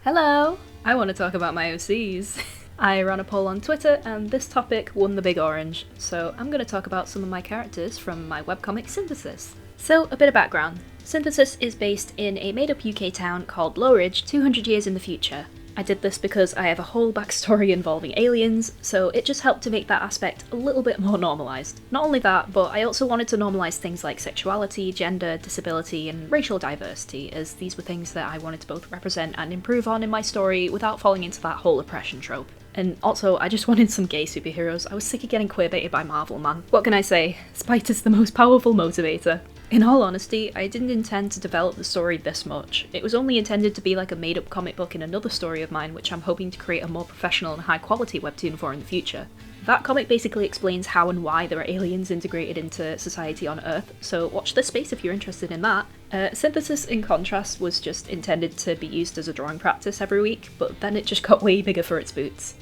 Hello! I want to talk about my OCs. I ran a poll on Twitter and this topic won the big orange, so I'm going to talk about some of my characters from my webcomic Synthesis. So, a bit of background. Synthesis is based in a made-up UK town called Lowridge 200 years in the future. I did this because I have a whole backstory involving aliens, so it just helped to make that aspect a little bit more normalised. Not only that, but I also wanted to normalise things like sexuality, gender, disability, and racial diversity, as these were things that I wanted to both represent and improve on in my story without falling into that whole oppression trope. And also, I just wanted some gay superheroes. I was sick of getting queerbaited by Marvel, man. What can I say? Spite is the most powerful motivator. In all honesty, I didn't intend to develop the story this much. It was only intended to be like a made-up comic book in another story of mine, which I'm hoping to create a more professional and high-quality webtoon for in the future. That comic basically explains how and why there are aliens integrated into society on Earth, so watch this space if you're interested in that. Synthesis, in contrast, was just intended to be used as a drawing practice every week, but then it just got way bigger for its boots.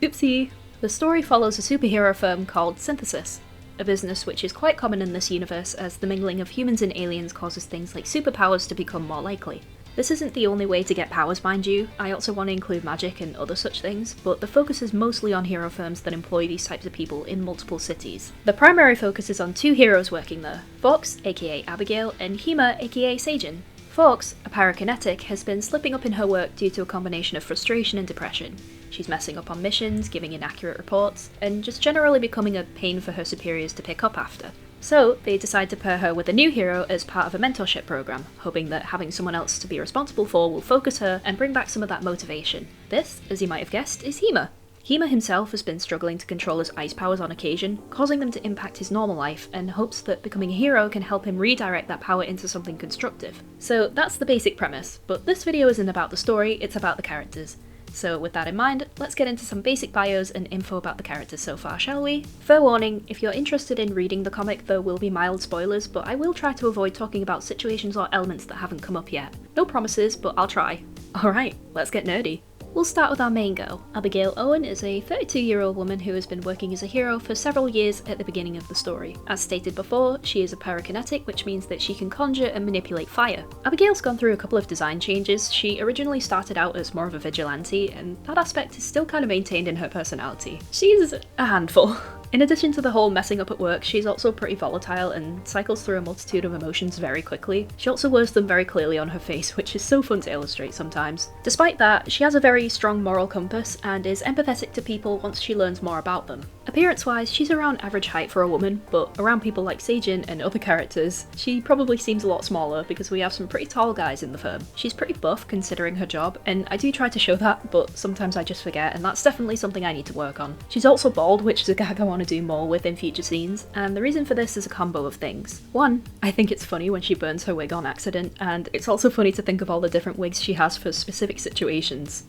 Oopsie! The story follows a superhero firm called Synthesis, a business which is quite common in this universe as the mingling of humans and aliens causes things like superpowers to become more likely. This isn't the only way to get powers, mind you. I also want to include magic and other such things, but the focus is mostly on hero firms that employ these types of people in multiple cities. The primary focus is on two heroes working there, Fox, aka Abigail, and Hema, aka Seijin. Fox, a pyrokinetic, has been slipping up in her work due to a combination of frustration and depression. She's messing up on missions, giving inaccurate reports, and just generally becoming a pain for her superiors to pick up after. So, they decide to pair her with a new hero as part of a mentorship program, hoping that having someone else to be responsible for will focus her and bring back some of that motivation. This, as you might have guessed, is Hema. Hema himself has been struggling to control his ice powers on occasion, causing them to impact his normal life, and hopes that becoming a hero can help him redirect that power into something constructive. So that's the basic premise, but this video isn't about the story, it's about the characters. So with that in mind, let's get into some basic bios and info about the characters so far, shall we? Fair warning, if you're interested in reading the comic, there will be mild spoilers, but I will try to avoid talking about situations or elements that haven't come up yet. No promises, but I'll try. Alright, let's get nerdy. We'll start with our main girl. Abigail Owen is a 32-year-old woman who has been working as a hero for several years at the beginning of the story. As stated before, she is a pyrokinetic, which means that she can conjure and manipulate fire. Abigail's gone through a couple of design changes. She originally started out as more of a vigilante, and that aspect is still kind of maintained in her personality. She's a handful. In addition to the whole messing up at work, she's also pretty volatile and cycles through a multitude of emotions very quickly. She also wears them very clearly on her face, which is so fun to illustrate sometimes. Despite that, she has a very strong moral compass and is empathetic to people once she learns more about them. Appearance-wise, she's around average height for a woman, but around people like Seijin and other characters, she probably seems a lot smaller because we have some pretty tall guys in the firm. She's pretty buff considering her job, and I do try to show that, but sometimes I just forget, and that's definitely something I need to work on. She's also bald, which is a gag I want to do more with in future scenes, and the reason for this is a combo of things. One, I think it's funny when she burns her wig on accident, and it's also funny to think of all the different wigs she has for specific situations.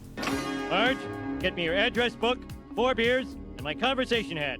Marge, get me your address book, 4 beers, and my conversation hat.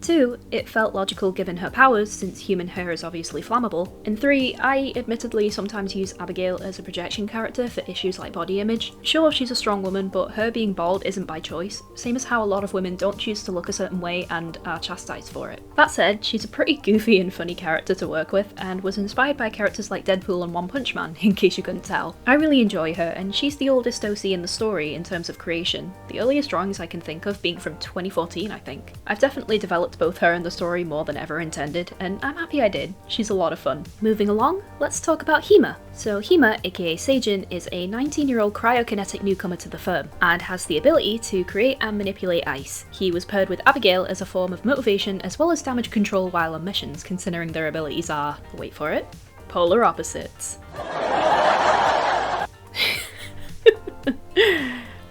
2, it felt logical given her powers, since human hair is obviously flammable. And 3, I admittedly sometimes use Abigail as a projection character for issues like body image. Sure, she's a strong woman, but her being bald isn't by choice, same as how a lot of women don't choose to look a certain way and are chastised for it. That said, she's a pretty goofy and funny character to work with, and was inspired by characters like Deadpool and One Punch Man, in case you couldn't tell. I really enjoy her, and she's the oldest OC in the story in terms of creation, the earliest drawings I can think of being from 2014, I think. I've definitely developed both her and the story more than ever intended, and I'm happy I did. She's a lot of fun. Moving along, let's talk about Hema. So Hema, aka Seijin, is a 19-year-old cryokinetic newcomer to the firm, and has the ability to create and manipulate ice. He was paired with Abigail as a form of motivation as well as damage control while on missions, considering their abilities are, wait for it, polar opposites.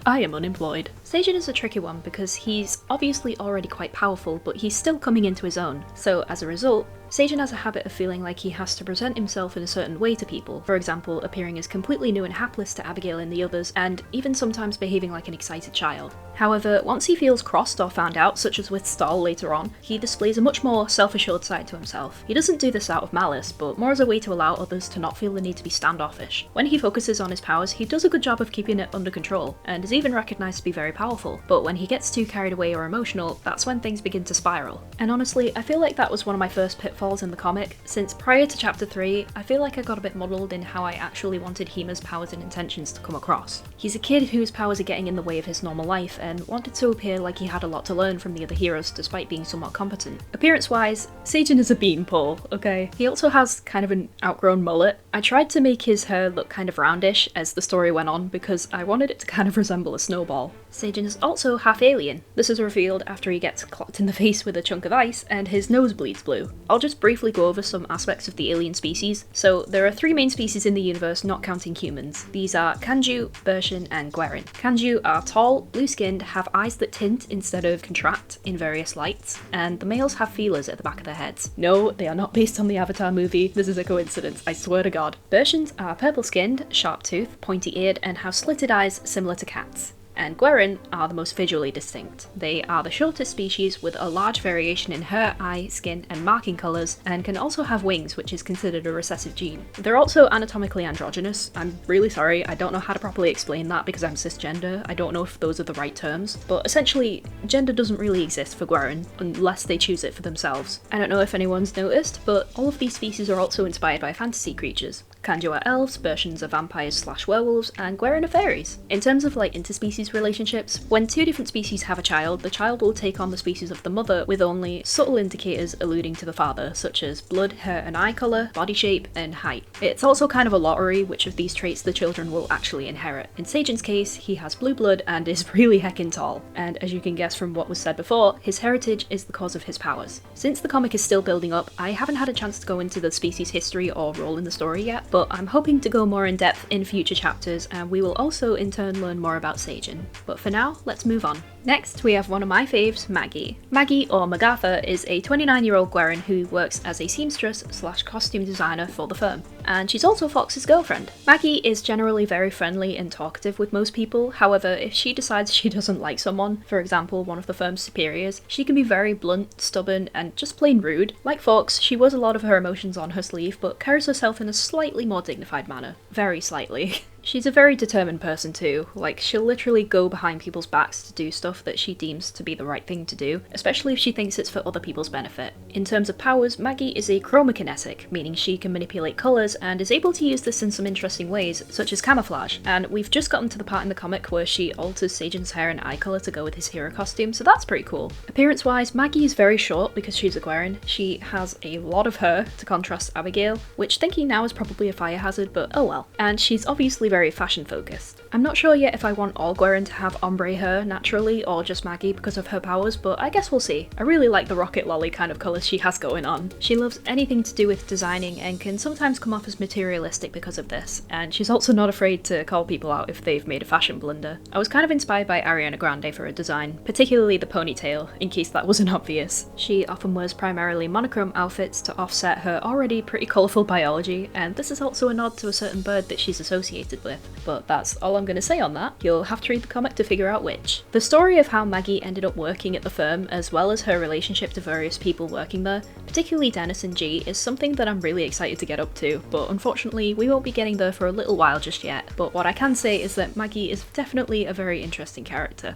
I am unemployed. Seijin is a tricky one because he's obviously already quite powerful, but he's still coming into his own. So as a result, Seijin has a habit of feeling like he has to present himself in a certain way to people, for example appearing as completely new and hapless to Abigail and the others, and even sometimes behaving like an excited child. However, once he feels crossed or found out, such as with Stahl later on, he displays a much more self-assured side to himself. He doesn't do this out of malice, but more as a way to allow others to not feel the need to be standoffish. When he focuses on his powers, he does a good job of keeping it under control, and is even recognised to be very powerful, but when he gets too carried away or emotional, that's when things begin to spiral. And honestly, I feel like that was one of my first pitfalls falls in the comic, since prior to chapter 3, I feel like I got a bit muddled in how I actually wanted Hima's powers and intentions to come across. He's a kid whose powers are getting in the way of his normal life, and wanted to appear like he had a lot to learn from the other heroes despite being somewhat competent. Appearance-wise, Seijin is a beanpole, okay? He also has kind of an outgrown mullet. I tried to make his hair look kind of roundish as the story went on because I wanted it to kind of resemble a snowball. Seijin is also half alien. This is revealed after he gets clocked in the face with a chunk of ice and his nose bleeds blue. I'll just briefly go over some aspects of the alien species. So there are 3 main species in the universe not counting humans. These are Kanju, Bershin, and Guerin. Kanju are tall, blue-skinned, have eyes that tint instead of contract in various lights, and the males have feelers at the back of their heads. No, they are not based on the Avatar movie, this is a coincidence, I swear to god. Bershins are purple-skinned, sharp-toothed, pointy-eared, and have slitted eyes similar to cats. And Guerin are the most visually distinct. They are the shortest species with a large variation in hair, eye, skin, and marking colours, and can also have wings, which is considered a recessive gene. They're also anatomically androgynous. I'm really sorry, I don't know how to properly explain that because I'm cisgender. I don't know if those are the right terms, but essentially, gender doesn't really exist for Guerin unless they choose it for themselves. I don't know if anyone's noticed, but all of these species are also inspired by fantasy creatures. Kanju are elves, Bershins are vampires/werewolves, and Guerin are fairies. In terms of like interspecies relationships, when 2 different species have a child, the child will take on the species of the mother with only subtle indicators alluding to the father, such as blood, hair and eye colour, body shape, and height. It's also kind of a lottery which of these traits the children will actually inherit. In Seijin's case, he has blue blood and is really heckin' tall, and as you can guess from what was said before, his heritage is the cause of his powers. Since the comic is still building up, I haven't had a chance to go into the species history or role in the story yet, but I'm hoping to go more in depth in future chapters, and we will also in turn learn more about Seijin. But for now, let's move on. Next, we have one of my faves, Maggie. Maggie, or Magatha, is a 29-year-old Guerin who works as a seamstress/costume designer for the firm, and she's also Fox's girlfriend. Maggie is generally very friendly and talkative with most people, however, if she decides she doesn't like someone, for example one of the firm's superiors, she can be very blunt, stubborn, and just plain rude. Like Fox, she wears a lot of her emotions on her sleeve, but carries herself in a slightly more dignified manner. Very slightly. She's a very determined person too, like she'll literally go behind people's backs to do stuff that she deems to be the right thing to do, especially if she thinks it's for other people's benefit. In terms of powers, Maggie is a chromakinetic, meaning she can manipulate colours and is able to use this in some interesting ways, such as camouflage, and we've just gotten to the part in the comic where she alters Seijin's hair and eye colour to go with his hero costume, so that's pretty cool. Appearance-wise, Maggie is very short because she's a Guerin. She has a lot of hair, to contrast Abigail, which thinking now is probably a fire hazard, but oh well. And she's obviously very fashion focused. I'm not sure yet if I want all Guerin to have ombre hair naturally or just Maggie because of her powers, but I guess we'll see. I really like the rocket lolly kind of colours she has going on. She loves anything to do with designing and can sometimes come off as materialistic because of this, and she's also not afraid to call people out if they've made a fashion blunder. I was kind of inspired by Ariana Grande for her design, particularly the ponytail, in case that wasn't obvious. She often wears primarily monochrome outfits to offset her already pretty colourful biology, and this is also a nod to a certain bird that she's associated with. But that's all I'm going to say on that. You'll have to read the comic to figure out which. The story of how Maggie ended up working at the firm, as well as her relationship to various people working there, particularly Dennis and G, is something that I'm really excited to get up to, but unfortunately we won't be getting there for a little while just yet. But what I can say is that Maggie is definitely a very interesting character.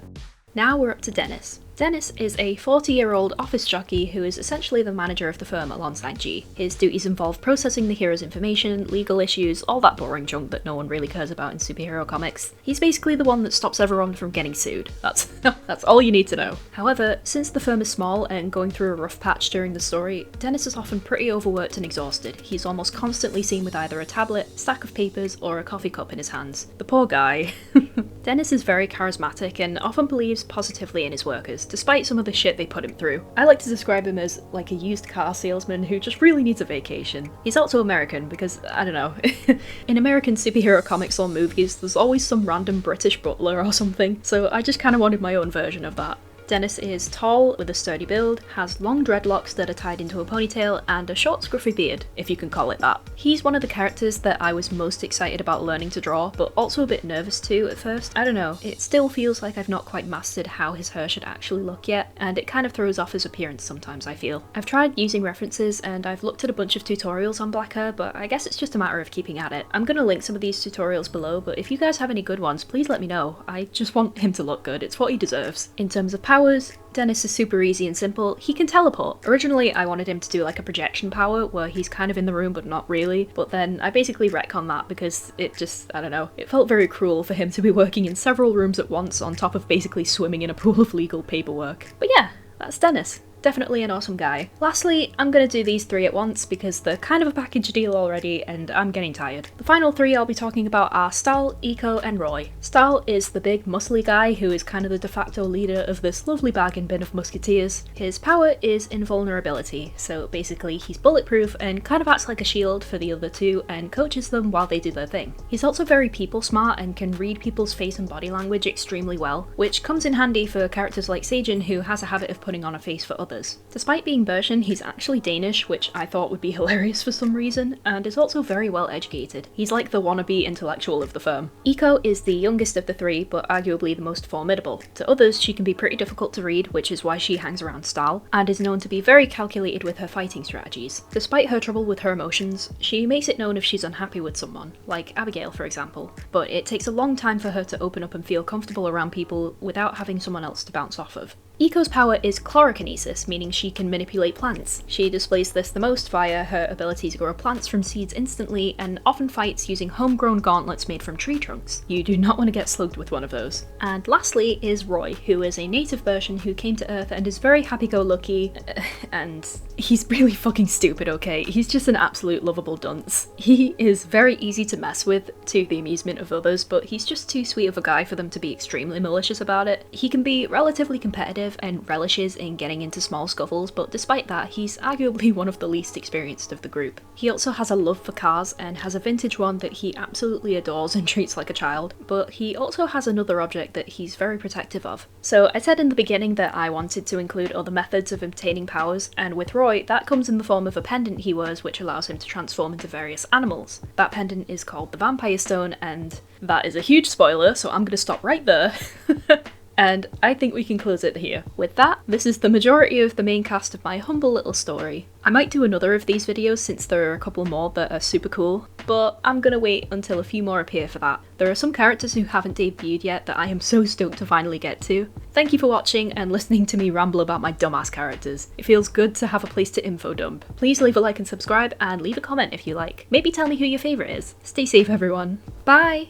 Now we're up to Dennis. Dennis is a 40-year-old office jockey who is essentially the manager of the firm alongside G. His duties involve processing the hero's information, legal issues, all that boring junk that no one really cares about in superhero comics. He's basically the one that stops everyone from getting sued. That's all you need to know. However, since the firm is small and going through a rough patch during the story, Dennis is often pretty overworked and exhausted. He's almost constantly seen with either a tablet, stack of papers, or a coffee cup in his hands. The poor guy. Dennis is very charismatic and often believes positively in his workers, despite some of the shit they put him through. I like to describe him as like a used car salesman who just really needs a vacation. He's also American because, I don't know, in American superhero comics or movies there's always some random British butler or something, so I just kind of wanted my own version of that. Dennis is tall, with a sturdy build, has long dreadlocks that are tied into a ponytail, and a short scruffy beard, if you can call it that. He's one of the characters that I was most excited about learning to draw, but also a bit nervous too at first. I don't know, it still feels like I've not quite mastered how his hair should actually look yet, and it kind of throws off his appearance sometimes, I feel. I've tried using references, and I've looked at a bunch of tutorials on black hair, but I guess it's just a matter of keeping at it. I'm gonna link some of these tutorials below, but if you guys have any good ones, please let me know. I just want him to look good, it's what he deserves. In terms of power, powers, Dennis is super easy and simple. He can teleport. Originally, I wanted him to do like a projection power where he's kind of in the room but not really, but then I basically retconned that because it just, I don't know, it felt very cruel for him to be working in several rooms at once on top of basically swimming in a pool of legal paperwork. But yeah, that's Dennis. Definitely an awesome guy. Lastly, I'm gonna do these three at once because they're kind of a package deal already and I'm getting tired. The final three I'll be talking about are Stahl, Eco, and Roy. Stahl is the big muscly guy who is kind of the de facto leader of this lovely bag and bin of musketeers. His power is invulnerability, so basically he's bulletproof and kind of acts like a shield for the other two and coaches them while they do their thing. He's also very people smart and can read people's face and body language extremely well, which comes in handy for characters like Sagen, who has a habit of putting on a face for others. Despite being Bersian, he's actually Danish, which I thought would be hilarious for some reason, and is also very well educated. He's like the wannabe intellectual of the firm. Eco is the youngest of the three, but arguably the most formidable. To others, she can be pretty difficult to read, which is why she hangs around Stahl, and is known to be very calculated with her fighting strategies. Despite her trouble with her emotions, she makes it known if she's unhappy with someone, like Abigail for example, but it takes a long time for her to open up and feel comfortable around people without having someone else to bounce off of. Eco's power is chlorokinesis, meaning she can manipulate plants. She displays this the most via her ability to grow plants from seeds instantly and often fights using homegrown gauntlets made from tree trunks. You do not want to get slugged with one of those. And lastly is Roy, who is a native Bersian who came to Earth and is very happy-go-lucky, and he's really fucking stupid, okay? He's just an absolute lovable dunce. He is very easy to mess with, to the amusement of others, but he's just too sweet of a guy for them to be extremely malicious about it. He can be relatively competitive and relishes in getting into small scuffles, but despite that, he's arguably one of the least experienced of the group. He also has a love for cars and has a vintage one that he absolutely adores and treats like a child, but he also has another object that he's very protective of. So I said in the beginning that I wanted to include other methods of obtaining powers, and with Roy, that comes in the form of a pendant he wears which allows him to transform into various animals. That pendant is called the Vampire Stone, and that is a huge spoiler, so I'm gonna stop right there. And I think we can close it here. With that, this is the majority of the main cast of my humble little story. I might do another of these videos since there are a couple more that are super cool, but I'm gonna wait until a few more appear for that. There are some characters who haven't debuted yet that I am so stoked to finally get to. Thank you for watching and listening to me ramble about my dumbass characters. It feels good to have a place to info dump. Please leave a like and subscribe, and leave a comment if you like. Maybe tell me who your favourite is. Stay safe everyone. Bye!